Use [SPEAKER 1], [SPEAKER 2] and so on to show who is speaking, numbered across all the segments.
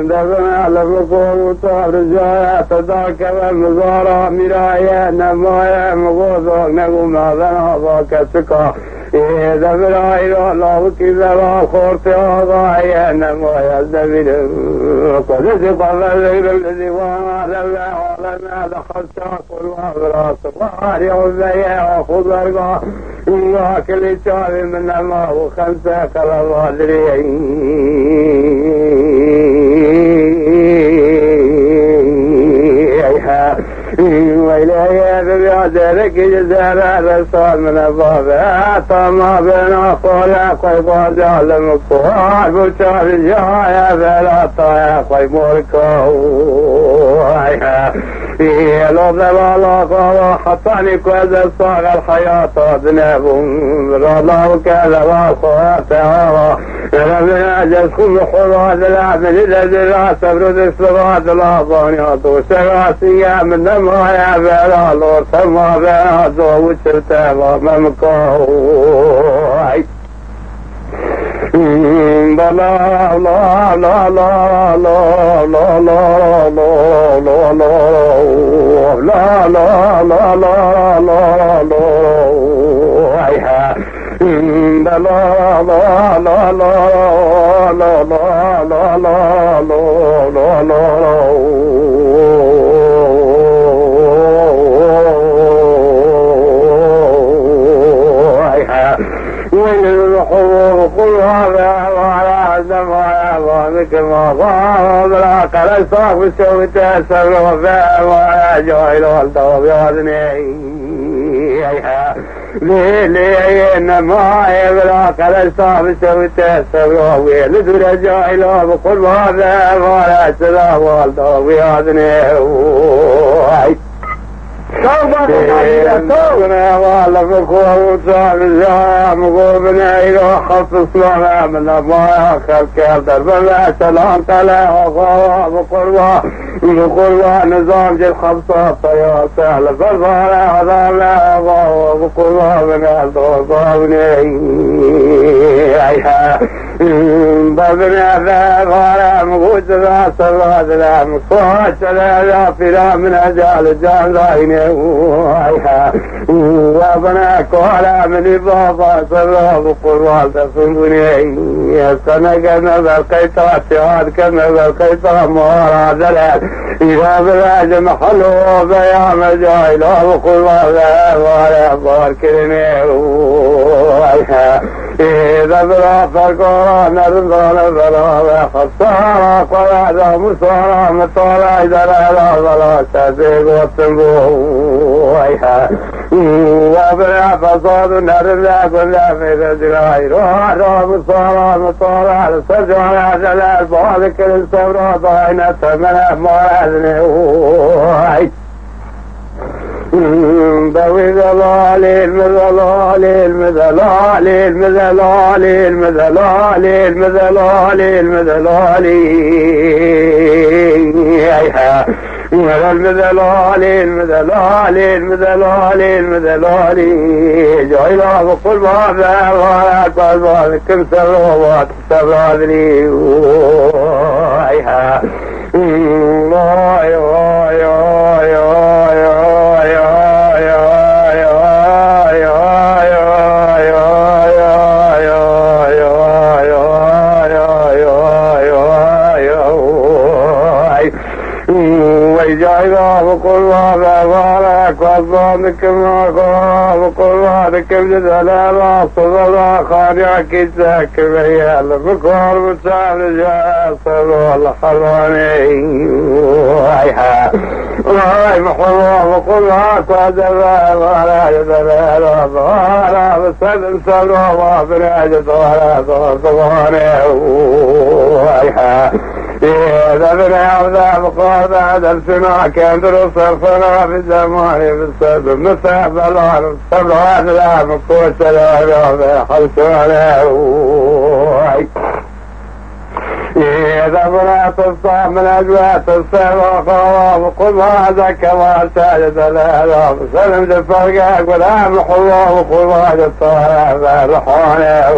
[SPEAKER 1] دفنا لبقوا طار جاء تداك والمزارع مرايا نمايا مغوضا نقوم هذا ضاك سكا دفنا إلى الله كذا خورت هذا نمايا دفنا قد سقف الليل الذي وانا لما دخلت أقول وابرا صباحي وزيا خضرقا إياك اللي شابي من ما وخمسة كالغادرين وإلهي ببعدك جزالا رسول من الضبات ما بين أخويا قيبا جعل مكوار بشار جايا فلا طايا قيبوركو لو ضلالك وحطاني كذا صار الحياة ذنب الله كذا وخواتها ربنا جسكم حراد العبد الذي سبرد الصراط الأضانيات وسراسية من ما يبرا لور سما بيناتو وشرته وممكوي لا لا لا لا لا لا لا لا لا لا لا كما ضاب لا قال صاحب وسويت سر وفاء جاهل والطوب ياذني ليه انما يبلا قال صاحب وسويت سر ويل در جاهل وقل هذا ولا سلام والطوب ياذني توبنا والله بقوة وصالحة مقومنا إلى خط الصلاة من ما يأخذ كالدر بلا سلام طلع وقوة بقوة نظام جل خمسة طيار سهل بالظاهرة وضعنا بقوة من الضوضاوني بابنا ذا مقود ذا صلاة ذا مقوة ذا فلا من أجال الجانزين وابنا كولا من بابا صلاة بقوة تصنبني سنة نظر قيطة اتحاد كنظر قيطة مهارة دلال إذا بلاج محلو بيا مجايلة بقوة ذا ولا باركني إذا بلا فرقنا نرضى بلا خسارة قواعد مصارى مطالع دلالة بلا تزيد والتنبويها وبلا فصاد نرضى كل في ذراعي روح مصارى مطالع سجع دلال بعضك الصبر ضاينة من موعدني بوي ضلال المذلال المذلال المذلال المذلال المذلال المذلال المذلال المذلال المذلال المذلال جعل بقل بابا ولا قلبا كم سروات سبادني يا يا يا وقل وبارك وصادك ما وقل وبارك بجلال صدر خارجك الزاك بيال بكور مسال جاء صدر الحراني وهاي محور وقل وقد ولا يدلال ولا بسلم صدر وبراج ولا صدراني إذا بنا وذاب قاضع درسنا كان دروس الفنا في الزمان بالسبب مساب الأرض سبع أدلام كوش الأرض حلسنا إذا بنا تصطى من أجوات السبع خواب قل هذا كما ساجد الأهلام سلم دفرقك ولا محوه وقل هذا الطرف الرحانة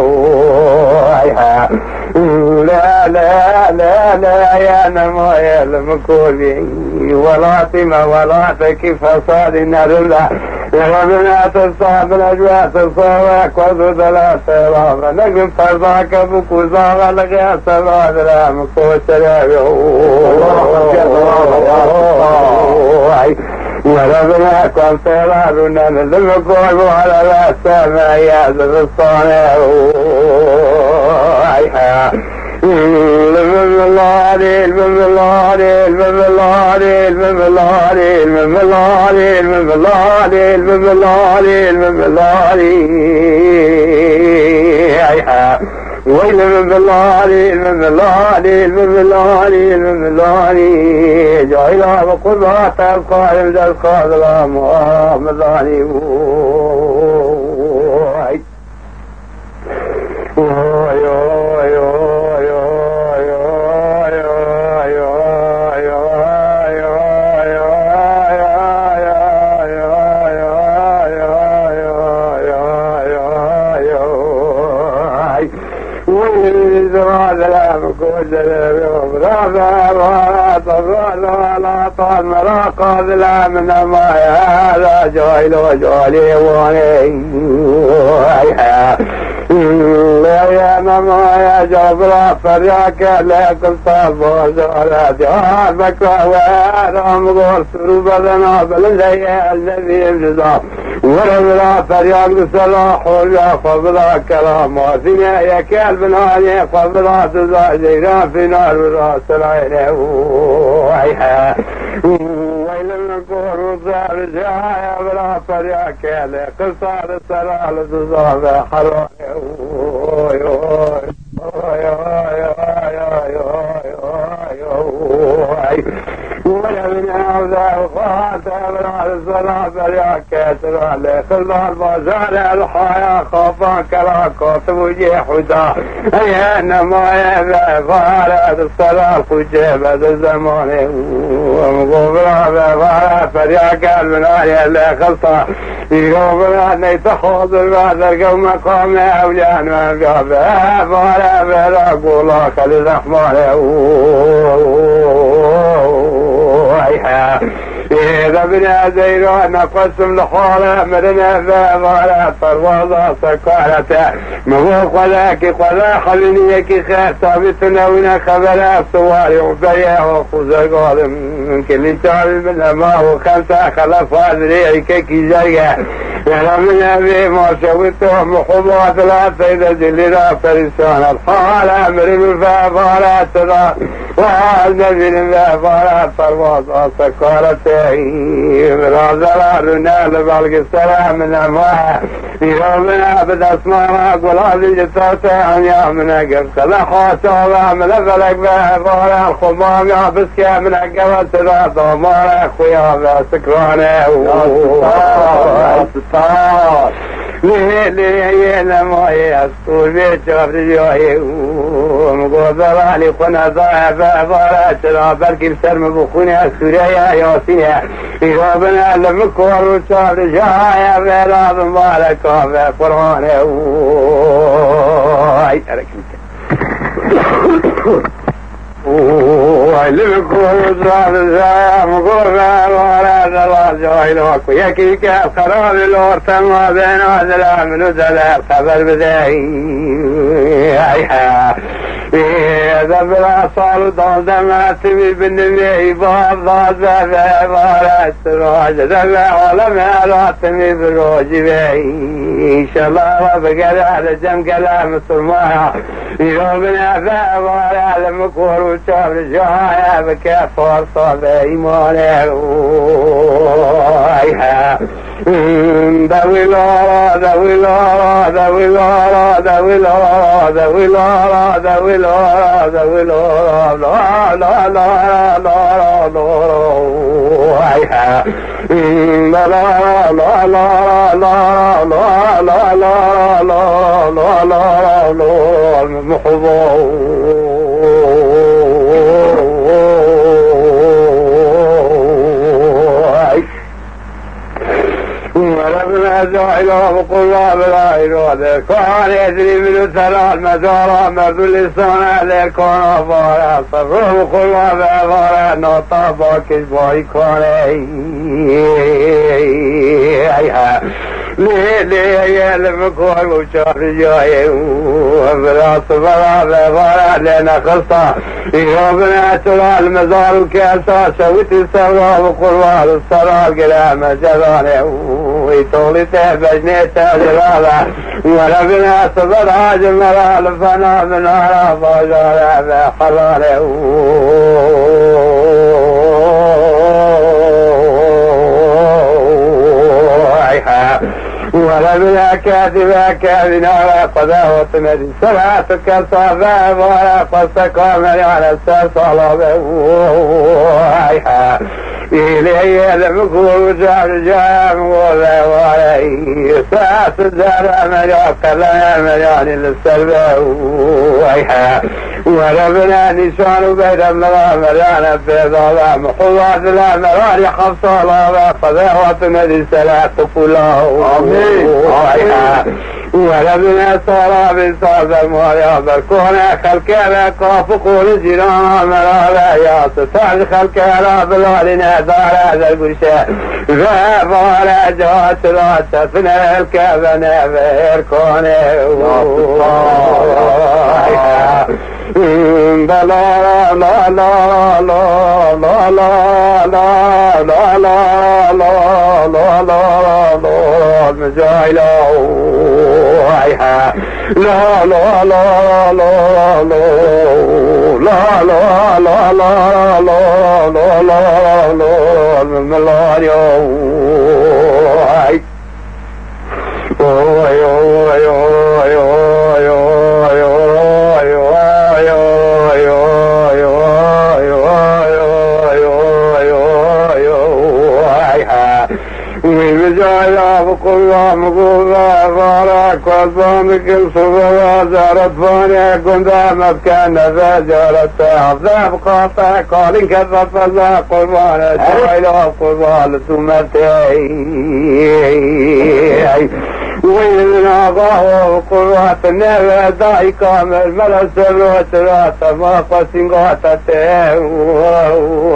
[SPEAKER 1] لا لا لا لا يا نمايا المكولي ولا طمة ولا تكيف فصاد النار الله ربنا تصاب الأجواء تصابك وزد لا سراب نقم فرضاك بكوزاغ لغا سباد لا مكوش وربنا كن سرابنا نزل قوي على السماء يا ذا الصانع ويل من بالله جاهلا وقربات القائم ذا القادر مضاني مراقب لا من ما هذا جاهل وجالي واني يا ماما يا جبرا فرياك لك الصبر على جابك وانا مغور سروب لنا بالليل الذي يجزى وربنا فرياك بصلاح ولا فضلا كلام وثنيا يا كلب ناري فضلا تزاجينا في نار راس العين ويل الكور وصار جايا بلا فرياك لك صار السلال تزاج حرام ولمن أوزع وخاتم على الصلاة فليك ترى خلال بازار الحياة خافاك لا كاتب وجه حدا أينما يبقى فارد الصلاة فجيب هذا الزمان ومقبرا بفارد فليك المنايا اللي خلصا يقبرا نيتخوض البادر قوم مقام أوليان من قابل فارد بلا قولا خلي الرحمن إذا بنا زيران قسم لحالة مرنا فضالة فالوضع سكارة مغوق ولاك ولا خلنيك خير ثابتنا ونا خبر الصواري وبيع وخوزر قادم من كل شعب من أماه وخمسة خلف هذري كي زرقة يعلمنا بما شويتهم محبات لا سيدة جلنا فرسان الحالة مرن فضالة ترى والنبي فضالة فالوضع سكارة رازلارنا لبالك السلام من أمواه يومنا بدأسمارك والعزيز التوسع يومنا قبل خلقات من فلك بفضالة الخمام يعبسك من قبل سرات ومارك ويا سكرانه ليه لما يسطول بيشوف رجوعي ومقوضر لي قنا ضاعف أفارات العبر كيف سرم بخوني السوريا ياسيني يغابنا لمكور وشوف رجوعي بلا ضمالك وفي قرآن لمكور وشوف رجوعي مقوضر جاهلوك ويكيك الخراب الورثة ما بين وزلا من وزلا الخبر بداي إذا بلا صار ضال دماتي بالنبي بابضاد بابارة السراج دمع ولم يراتني بالروجبي إن شاء الله وبقر على جم كلام الصرماء يومنا بابارة على مكور وشاب الجهاية بكيف فرصة بإيمانه ويها ذوي الورى ذوي الورى ذوي الورى ذوي الورى ذوي الورى ذوي الورى ذوي الورى لا لا لا لا لا ويها لا لا لا لا لا لا لا لا لا لا لا لا المحظوظ ولما زعلوا بقلوب العيرود كان يدري من ثلاث مزارع مرد اللسان عليه كان فارع صبره بقلوب فارع نطابا كذبا كان ليه لمكوي وشاف جاي وبلا صبرا فارع لنا خلصا يومنا ترى المزار وكاسا سويت السبرا بقلوب الصلاة قلام جراني ويطولته بجنيته جلاله ولبنا صبر هاجم مرال فنا من على فجاره بحلاله ولبنا كاذبا كاذنا قذاوة مدي سلاتك صافا ولا قصك ومن على السر صلابه إليه المكور جعل جام وذا وعليه ساس الزرع مليوك لا مليان للسلبة ويحا وربنا نشان بيد الله مليانا في ظلام محوات لا مراري خفص الله قذاوة مدي سلات كله آمين ويحا ولبنا صار بصاد المويا بركونا خلقنا كافقون الجيران مرالا يا ستار خلقنا بالوالنا دار هذا القرشة فابالا جوات راتفنا الكابنا بيركونا لا لا لا لا لا لا لا لا لا لا لا لا لا مجايلا لا لا لا لا لا لا لا لا لا لا لا لا الملاريا وقل مقوبة فارك وصامك الصبر زارت فاني كنت مكان فجرت عذاب قاطع قال كذب فزا قربان شعيلا قربان سمتي ويلنا ضاهو قربات النبي داي كامل ملا سلوة ثلاثة ما قسم قاتته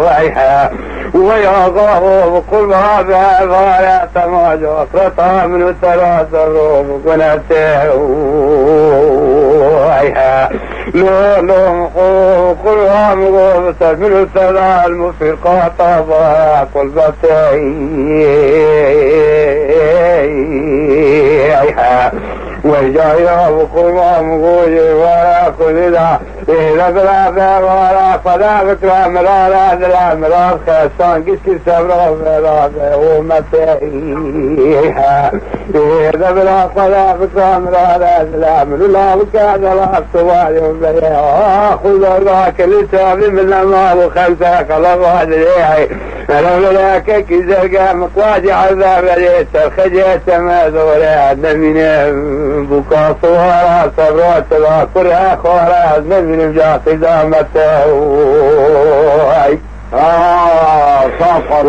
[SPEAKER 1] ويحا ويا ضاهو قربات فارع تماج وقرطها من ثلاثة الروم قناته ويحا لو قربها مغوبة من ثلاثة المفرقات ضاع قلبتي وجايا وقوما مغوجي ولا خذلا إذا بلا ولا فلا بكرا مرارا دلا مرار خسان كسكي سبرا مرار ومتيها إذا بلا فلا بكرا مرارا دلا مرلا بكا دلا سوالي وبيها خذ راك لتابي من المال وخلتك الله دليعي لولا كي زرقا مقواجي عذاب ليس الخجيت ما ذورا نمين بكا صورا صبرات لا كرها خورا نمين بجاقي دامته صفر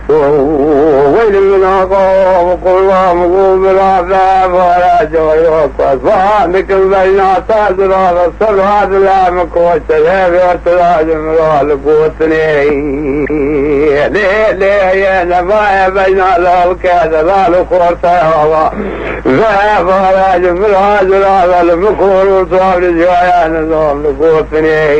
[SPEAKER 1] ويل من عقاب قرام قوم العذاب ولا جوي وقت فهمك البينات تازرار الصلوات العام قوة الهيب وتراج مرال قوتني ليه يا نبايا بين الله كذا لا لقوة هوا ذهب ولا جمراج لا المكور وصاب لجوايا نظام لقوتني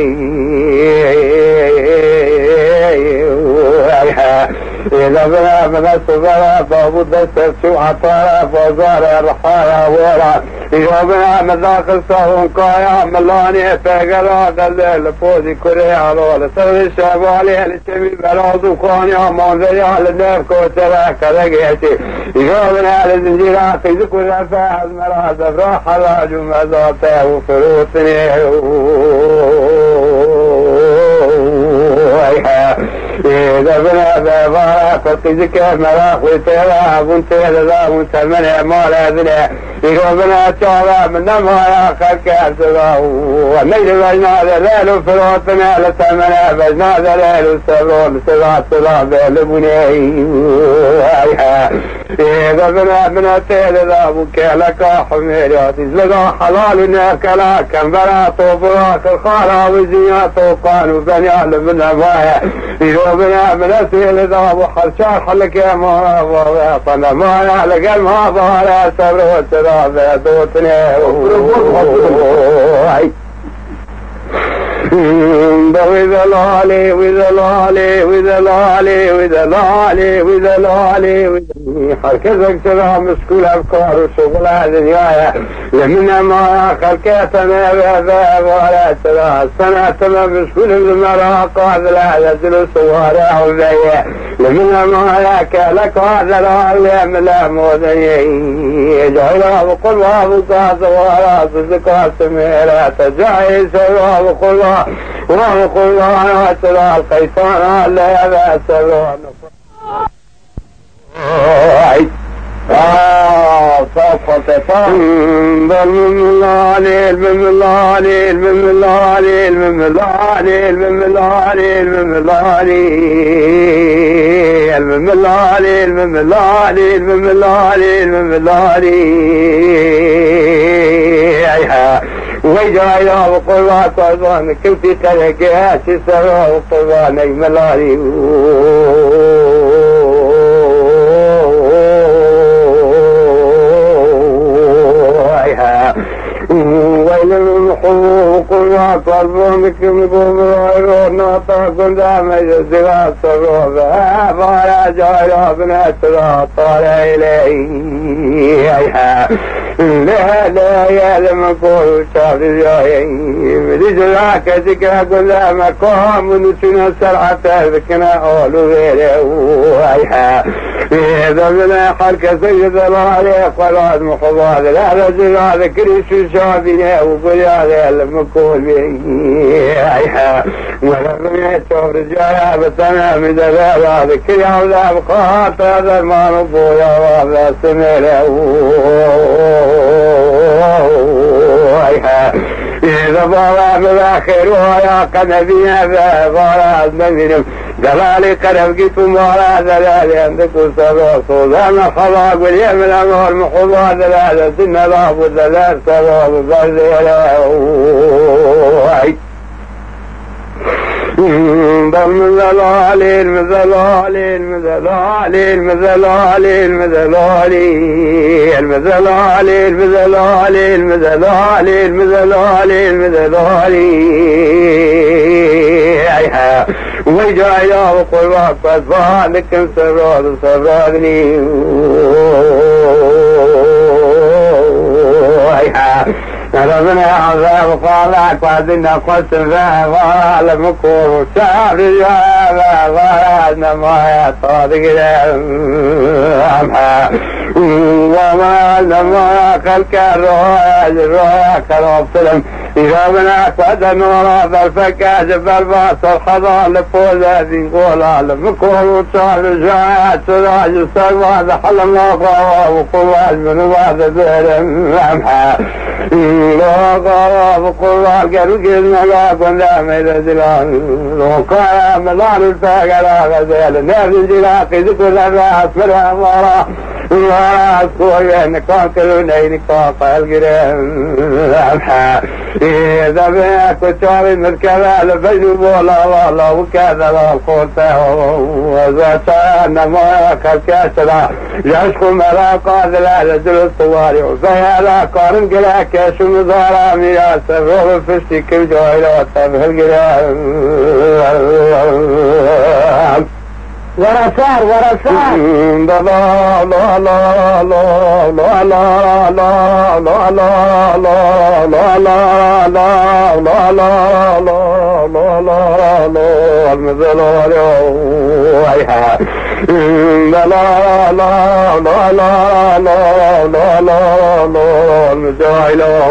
[SPEAKER 1] إذا بنا من السفرة فابد السبس وعطارة فوزار الرحايا ورا إذا بنا من ذاك الصهون قايا ملاني فقرا دلل فوزي كريا رول سر الشبالي الشمي بلاد وقانيا منذريا للنف كوترا كرقيتي إذا بنا للزنجيرات يذكر رفاع المراد افراح الراج ومزاته وفروتني إذا بنا بابارا فقيزك مراخ ويتيرا بنتير ذا منتمنع مالا ذنع إذا بنا شعبا من نمايا خلقا سبا ونجد بجناد ليل فروتنا لتمنع بجناد ليل سبرون سبا سبا بلبني إذا بنا بنا تير ذا بكالكا حميريات إزلقا حلال ناكلا كنبرا طوبراك الخالا وزيات وقان وبنيال من نمايا إذا بنا من أسئل ذا وحرشان حلك يا مهابا طنا ما يعلق المهابا لا سبر وسراب دوتني وذلالي وذلالي وذلالي وذلالي وذلالي حركتك ترى مسكول أفكار وشغل هذه لمن ما خلقتنا بهذا ولا ترى السنة ترى مسكول المرأة قاذل هذا دل صوارع وذيه لمن ما ياك لك هذا العلم لا مودني جعلها وقلها وقاذ وراء صدقها سميرا تجعي سوا وقلها وقلها وترى القيطان لا يبأس وجايا وقلوا طيبان كيف تلقيها تسرى وطيبان ملالي ويل الحقوق وطلبونك من غيرنا طاقم دام الزغاط الربا فلا جايا بنات طال إليه لا لا يا لما كل شهر جاي رجلك ذكر كل مقام ونسينا سرعة ذكنا أولو غيره ويها إذا بنا حركة سيد الله قراد مخضاد لا رجل هذا كريش شعبنا وقل هذا لما كل ويها ولما يشوف رجايا بسنا من ذلك هذا كل هذا بقاط هذا ما نقول هذا سميره إذا ضرب بالآخر ويا قنبي هذا ضرب منهم دلالي قرب قيتم ولا دلالي عندكم سبع صوزان الخلاق واليمن الأمر محوضا دلالة سن الأب والدلال سبع بزيلا المذلالي المذلالي المذلالي المذلالي المذلالي المذلالي المذلالي المذلالي المذلالي المذلالي وجايا وقلبك فاسبانك سراد سرادني ربنا عذاب قالك وعدنا قسم فيها لم يكون شعر جاء وعدنا ما يصادق الأمحى وما لما خلق الرؤيا كرب سلم إذا منعك ودن وراض الفكاج بالباس الحضار لفوز هذه قولا لم يكون شعر جاء سراج السلوى حل الله وقوات من بعد ذلك الأمحى لا قراب قراب قالوا كذنا لا كنا ميزلان لو كان ملان الفقر غزال الناس الجلاق ذكر الراس مرها ورا الراس كوي نكاك العين كاك القرام إذا بيك وتشاري مركبة لبيت بولا والله وكذا القوته وزاتنا ما كالكاسرة يشكو ملاقا ذلك دل الطواري وزيالا قارن قلاك شو مزارا ميا سبب فشتك الجويلة وطبه القرام
[SPEAKER 2] ورسار ورسار
[SPEAKER 1] لا لا لا لا لا لا لا لا لا لا لا لا لا لا لا لا لا لا لا المثل عليها لا لا لا لا لا لا لا لا لا المثل عليها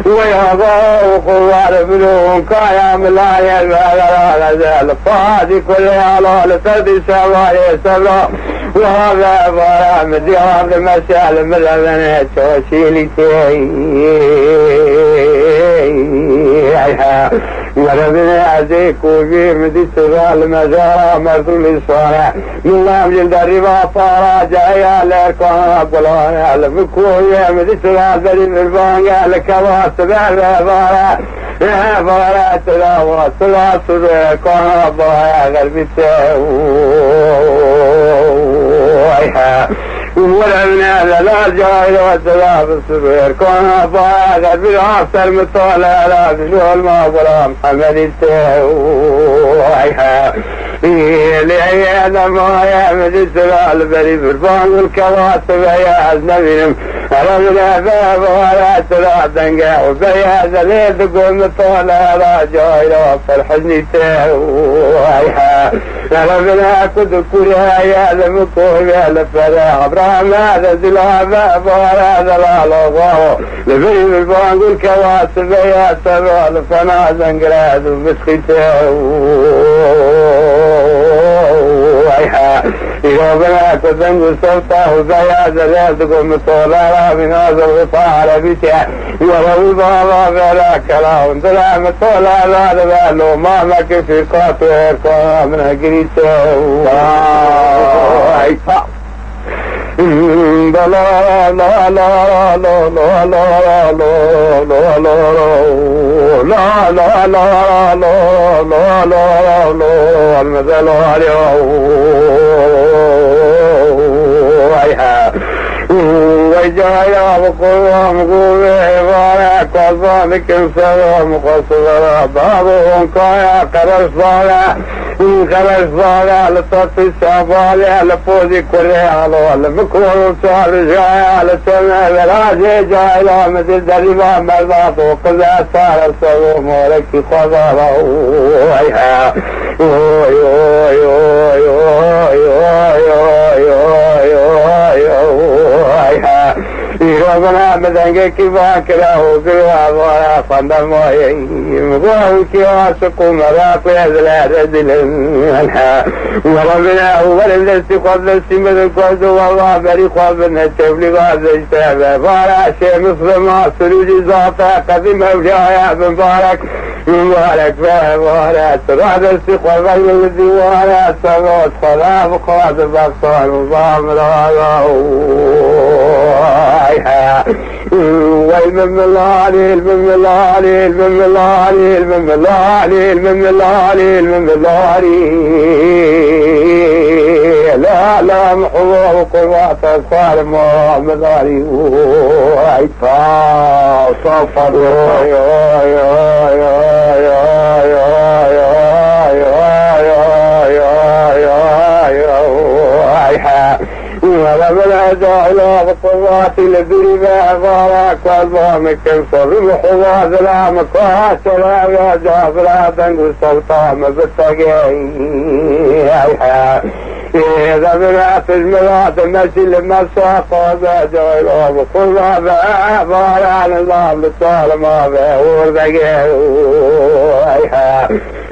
[SPEAKER 1] ويا ضوء قوار بلون كايا ملايا الغزال فادي كل على لسدي سواي سبلا وهذا فرا مديار المسال ملذنة توشيلي تيها وربنا عزيك وفي مدي سغال مزارة مرسول الصالح من لام جلد الربا طارا جايا لكونا قلونا لفكوية مدي سغال بري بالبانيا لكوات بارا بارا تلاوة تلا صدر كونا بايا غربي تيها ولمنا لا جاهل وسلام الصبر كنا باغر بالعصر مطالع لا بنول ما بلا محمد التوحيها ليه ما يعمد السلال بري بربان الكواسب يا أزنبينم ربنا باب ولا سلا دنقا وبياز ليه تقول مطالع لا جاهل وفرحني التوحيها ربنا كد كلها يا لمكوه يا لفلا ابراهيم هذا زلابة ولا زلال الله لبي بالبانق الكواسب يا سبال فنا زنقراد ومسخيته ويها يوبنا كدنق صوته وزيا زلال تقول مطولارا من هذا الغطاء ربيتها ولو بابا بلا كلاون دلا مطولارا دبالو ما مكن في قاطر من هجريته لا لا لا لا لا لا لا لا لا لا المثل عليها وجايا بقوة مقومة عبارة كالظالك انسوا مقصرة بابهم كايا قرش ضالة قرش ضالة لطفي السابالة لفوزي كلها لمكون صار جايا لسمع بلاجي جايا مثل دريبا مرضات وقضاء صار الصغوم ولكي خضارة ويها ربنا بدنك كباكرا وقرا ولا صندم ويمغوك واسق مراك ويزلا رجل منها وربنا ولم نستقض السمد القرد والله بريق وابن التبلغ هذا اجتابه بارا شيء مصر ما سلوج الزعطة قدم أولياء مبارك مبارك فمبارك رعد السقوى غير الذي ولا سموت خلا بقوات البقصان مضام والمم الله عليه المم الله عليه المم الله عليه المم الله عليه المم الله عليه المم الله عليه لا لا محوه وقوات أصفار محمد عليه عيطا صفر وربنا جعل بطوات لبريبا بارك والبامك انصر محوى ظلامك واسلام يا جافلا تنقل سلطان بالتقيا إذا بنا في المرات المشي لما ساقوا بجعل بطوات بارك النظام للصالمة بأور بقيا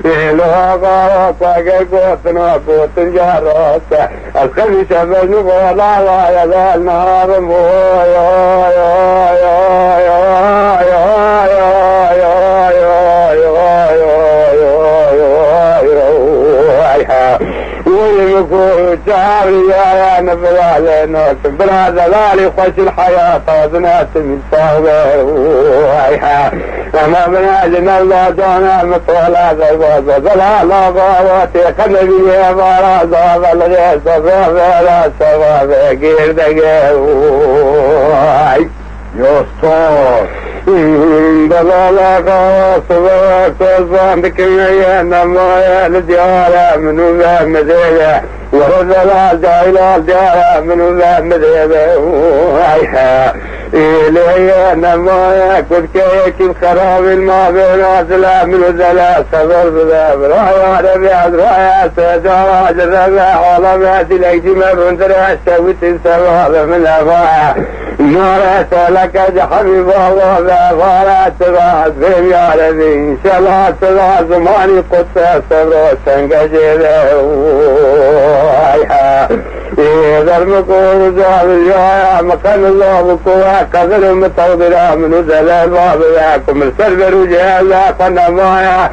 [SPEAKER 1] لو قاطع قوتنا قوت جارات الخميس بنقول لا يزال نهار ويمكن شعري يا نبي علينا كبرى ذلالي خوش الحياة وزنات من صغير ويها أما بنادنا الله دانا مطولة ذلك لا غاواتي خنبي يا بارا ضاب الغير صفاف لا صفاف غير دقير يستور بلالا صباح صباح بكمية نمايا لديارة منو ذا مدينة ورزلا جايلا ديارة منو ذا مدينة وعيها إلي نمايا كل كيك الخراب ما بين أزلا منو ذلا صبر ذا برايا ربيع رايا سجارة جذبا عالمات الأجمع بندرع سويت السباب من أفايا نارت لك حبيب الله بأفارات راحت بهم يا ربي إن شاء الله تضع زماني قدس صبر سنقجده إذا المكون زعب الجاية مكان الله بقوة قدر متوضرة من زلال باب ذاكم السربر وجهاز قنا مايا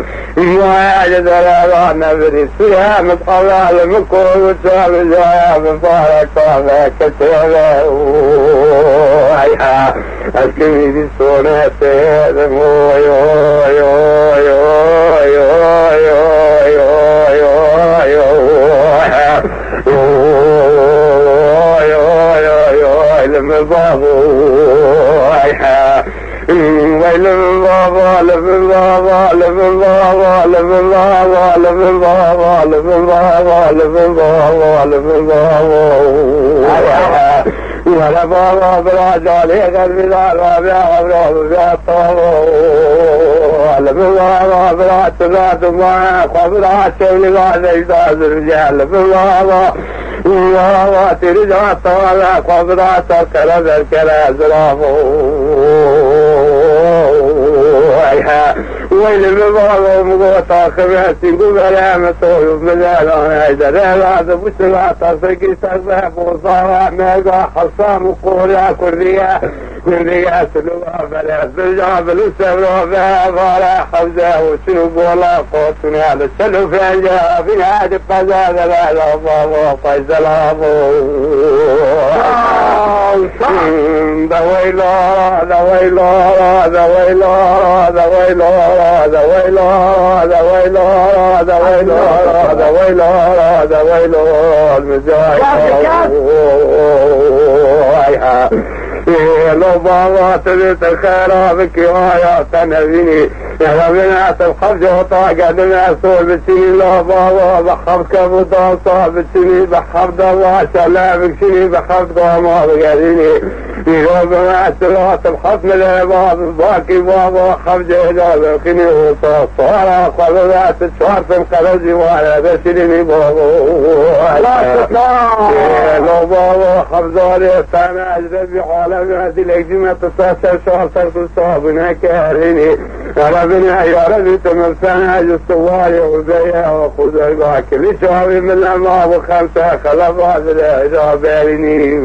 [SPEAKER 1] جدر الله نبري فيها متقضى المكون زعب الجاية مبارك وعلى كتبه أسكني دي سونة سيد مويو لما بابو ويلم بابا لم بابا لم بابا لم بابا لم بابا لم بابا لم بابا لم بابا ولا بابا بلا جالي قلبي لا رابع بلا طابو لم بابا بلا تبات ما قبلا شولي لا زيداد الرجال لم بابا الله ترجع طالع قبضة سكر ذكر أزرافه ويل ببابا مغوطا خباتي قبلا مطويب مدالا هيدا هذا بسرعة تصرقي سربح بوصارع ميقا حصام وقوريا كردية سلوها فلا ترجع بالسبرو فيها فارع حوزة وشنو بولا قوتنا على السلو فانجا في هذه قزاد لا لا بابا قيز الابو دويلا دويلا دويلا دويلا دويلا دويلا دويلا دويلا دويلا المجاهد لو بابا تبيت الخير بك ويا تنبيني يا بنات الخرج وطاقة دمع صوب السنين لو بابا بحبك بضال صوب السنين بحب دوا سلامك سنين بحب قوما بقديني يا بنات الوقت بحب من العباد باقي بابا خرج إذا بقيني وصال صورة قبلات الشهر في القرزي وانا بسنيني بابا لو بابا خبزالي فانا أجربي حالة هذه الأجمة تتصل شهر تركل صابنا كاريني ربنا يا ربي تمسنا جستواري وزيها وخذ الباك كل شهر من الأمام وخمسة خلف هذا الأجاب باريني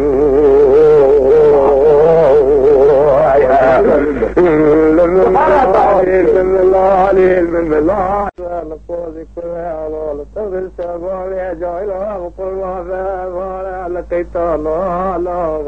[SPEAKER 1] من الله عليه من الله لقوذي كلها الله لتغل سبالي جايلها وقل ما فيها لقيت الله الله